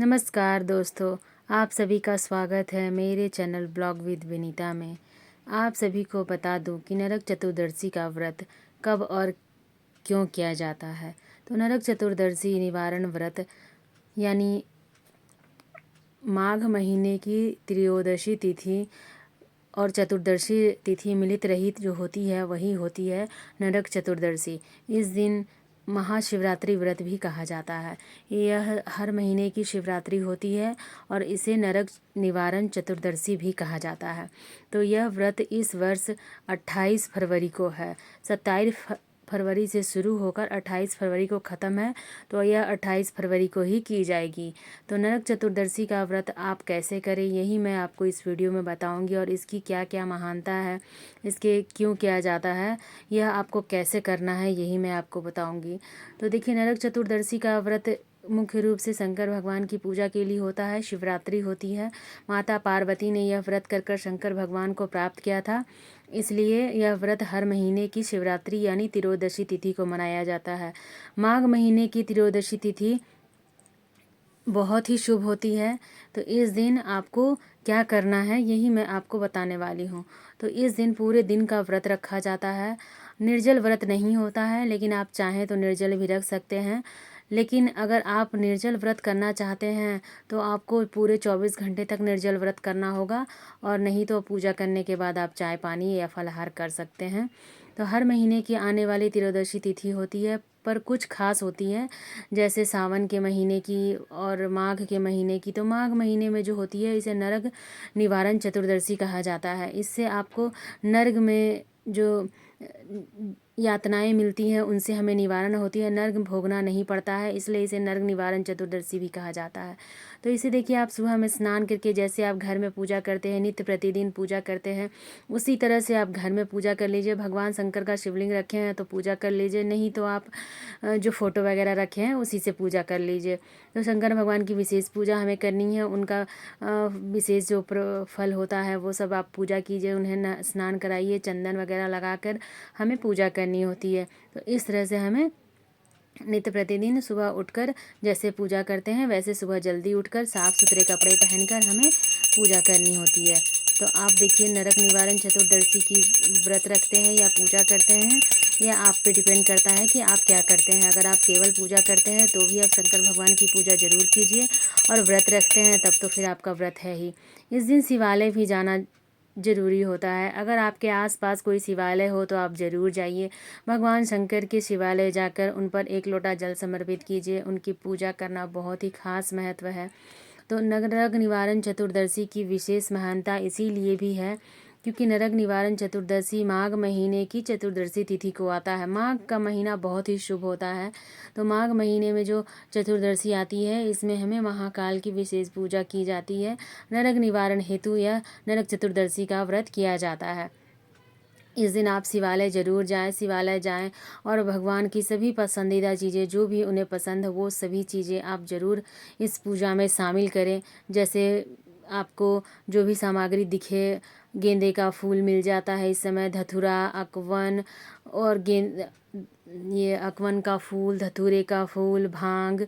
नमस्कार दोस्तों, आप सभी का स्वागत है मेरे चैनल ब्लॉग विद विनीता में। आप सभी को बता दूं कि नरक चतुर्दशी का व्रत कब और क्यों किया जाता है। तो नरक चतुर्दशी निवारण व्रत यानी माघ महीने की त्रयोदशी तिथि और चतुर्दशी तिथि मिलित रहित जो होती है वही होती है नरक चतुर्दशी। इस दिन महाशिवरात्रि व्रत भी कहा जाता है। यह हर महीने की शिवरात्रि होती है और इसे नरक निवारण चतुर्दशी भी कहा जाता है। तो यह व्रत इस वर्ष 28 फरवरी को है। 27 फरवरी से शुरू होकर 28 फरवरी को ख़त्म है, तो यह 28 फरवरी को ही की जाएगी। तो नरक चतुर्दशी का व्रत आप कैसे करें यही मैं आपको इस वीडियो में बताऊंगी, और इसकी क्या क्या महानता है, इसके क्यों किया जाता है, यह आपको कैसे करना है यही मैं आपको बताऊंगी। तो देखिए, नरक चतुर्दशी का व्रत मुख्य रूप से शंकर भगवान की पूजा के लिए होता है। शिवरात्रि होती है। माता पार्वती ने यह व्रत कर शंकर भगवान को प्राप्त किया था, इसलिए यह व्रत हर महीने की शिवरात्रि यानी त्रयोदशी तिथि को मनाया जाता है। माघ महीने की त्रयोदशी तिथि बहुत ही शुभ होती है। तो इस दिन आपको क्या करना है यही मैं आपको बताने वाली हूँ। तो इस दिन पूरे दिन का व्रत रखा जाता है। निर्जल व्रत नहीं होता है, लेकिन आप चाहें तो निर्जल भी रख सकते हैं। लेकिन अगर आप निर्जल व्रत करना चाहते हैं तो आपको पूरे 24 घंटे तक निर्जल व्रत करना होगा, और नहीं तो पूजा करने के बाद आप चाय पानी या फलाहार कर सकते हैं। तो हर महीने की आने वाली त्रयोदशी तिथि होती है, पर कुछ खास होती है, जैसे सावन के महीने की और माघ के महीने की। तो माघ महीने में जो होती है इसे नरक निवारण चतुर्दशी कहा जाता है। इससे आपको नर्क में जो यातनाएं मिलती हैं उनसे हमें निवारण होती है, नर्क भोगना नहीं पड़ता है, इसलिए इसे नर्क निवारण चतुर्दशी भी कहा जाता है। तो इसे देखिए, आप सुबह में स्नान करके जैसे आप घर में पूजा करते हैं, नित्य प्रतिदिन पूजा करते हैं, उसी तरह से आप घर में पूजा कर लीजिए। भगवान शंकर का शिवलिंग रखे हैं तो पूजा कर लीजिए, नहीं तो आप जो फ़ोटो वगैरह रखे हैं उसी से पूजा कर लीजिए। तो शंकर भगवान की विशेष पूजा हमें करनी है, उनका विशेष जो फल होता है वो सब आप पूजा कीजिए, उन्हें स्नान कराइए, चंदन वगैरह लगाकर हमें पूजा करनी होती है। तो इस तरह से हमें नित्य प्रतिदिन सुबह उठकर जैसे पूजा करते हैं वैसे सुबह जल्दी उठकर साफ़ सुथरे कपड़े पहनकर हमें पूजा करनी होती है। तो आप देखिए, नरक निवारण चतुर्दशी की व्रत रखते हैं या पूजा करते हैं, यह आप पे डिपेंड करता है कि आप क्या करते हैं। अगर आप केवल पूजा करते हैं तो भी आप शंकर भगवान की पूजा ज़रूर कीजिए, और व्रत रखते हैं तब तो फिर आपका व्रत है ही। इस दिन शिवालय भी जाना ज़रूरी होता है। अगर आपके आसपास कोई शिवालय हो तो आप ज़रूर जाइए। भगवान शंकर के शिवालय जाकर उन पर एक लोटा जल समर्पित कीजिए। उनकी पूजा करना बहुत ही खास महत्व है। तो नरक निवारण चतुर्दशी की विशेष महानता इसीलिए भी है क्योंकि नरक निवारण चतुर्दशी माघ महीने की चतुर्दशी तिथि को आता है। माघ का महीना बहुत ही शुभ होता है। तो माघ महीने में जो चतुर्दशी आती है इसमें हमें महाकाल की विशेष पूजा की जाती है। नरक निवारण हेतु यह नरक चतुर्दशी का व्रत किया जाता है। इस दिन आप शिवालय ज़रूर जाएं, शिवालय जाएं और भगवान की सभी पसंदीदा चीज़ें जो भी उन्हें पसंद है वो सभी चीज़ें आप ज़रूर इस पूजा में शामिल करें। जैसे आपको जो भी सामग्री दिखे, गेंदे का फूल मिल जाता है इस समय, धतूरा, अकवन और ये अकवन का फूल, धतूरे का फूल, भांग,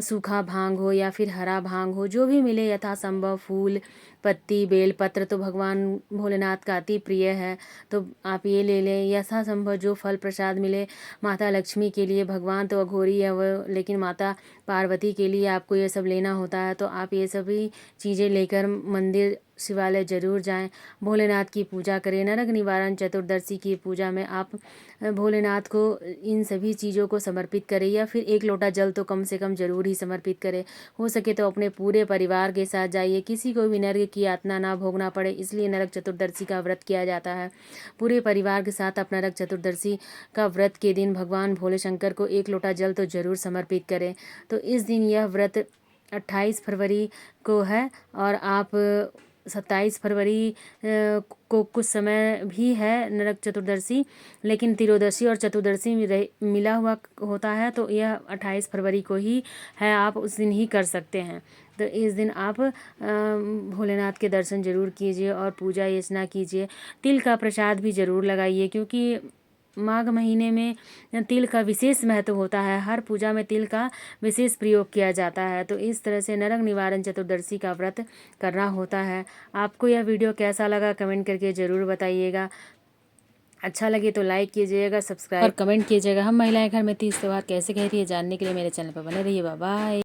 सूखा भांग हो या फिर हरा भांग हो, जो भी मिले यथासंभव, फूल, पत्ती, बेलपत्र तो भगवान भोलेनाथ का अति प्रिय है, तो आप ये ले लें। यथासंभव जो फल प्रसाद मिले, माता लक्ष्मी के लिए, भगवान तो अघोरी है वो, लेकिन माता पार्वती के लिए आपको ये सब लेना होता है, तो आप ये सभी चीज़ें लेकर मंदिर शिवालय ज़रूर जाएं, भोलेनाथ की पूजा करें। नरक निवारण चतुर्दशी की पूजा में आप भोलेनाथ को इन सभी चीज़ों को समर्पित करें, या फिर एक लोटा जल तो कम से कम ज़रूर ही समर्पित करें। हो सके तो अपने पूरे परिवार के साथ जाइए, किसी को भी नरक की यातना ना भोगना पड़े, इसलिए नरक चतुर्दशी का व्रत किया जाता है। पूरे परिवार के साथ आप नरक चतुर्दशी का व्रत के दिन भगवान भोले शंकर को एक लोटा जल तो ज़रूर समर्पित करें। तो इस दिन यह व्रत 28 फरवरी को है, और आप 27 फरवरी को कुछ समय भी है नरक चतुर्दशी, लेकिन त्रयोदशी और चतुर्दशी में मिला हुआ होता है, तो यह 28 फरवरी को ही है, आप उस दिन ही कर सकते हैं। तो इस दिन आप भोलेनाथ के दर्शन ज़रूर कीजिए और पूजा अर्चना कीजिए। तिल का प्रसाद भी ज़रूर लगाइए, क्योंकि माघ महीने में तिल का विशेष महत्व होता है। हर पूजा में तिल का विशेष प्रयोग किया जाता है। तो इस तरह से नरक निवारण चतुर्दशी का व्रत करना होता है। आपको यह वीडियो कैसा लगा कमेंट करके ज़रूर बताइएगा। अच्छा लगे तो लाइक कीजिएगा, सब्सक्राइब और कमेंट कीजिएगा। हम महिलाएं घर में तीज त्योहार कैसे कहती है जानने के लिए मेरे चैनल पर बने रहिए। Bye bye.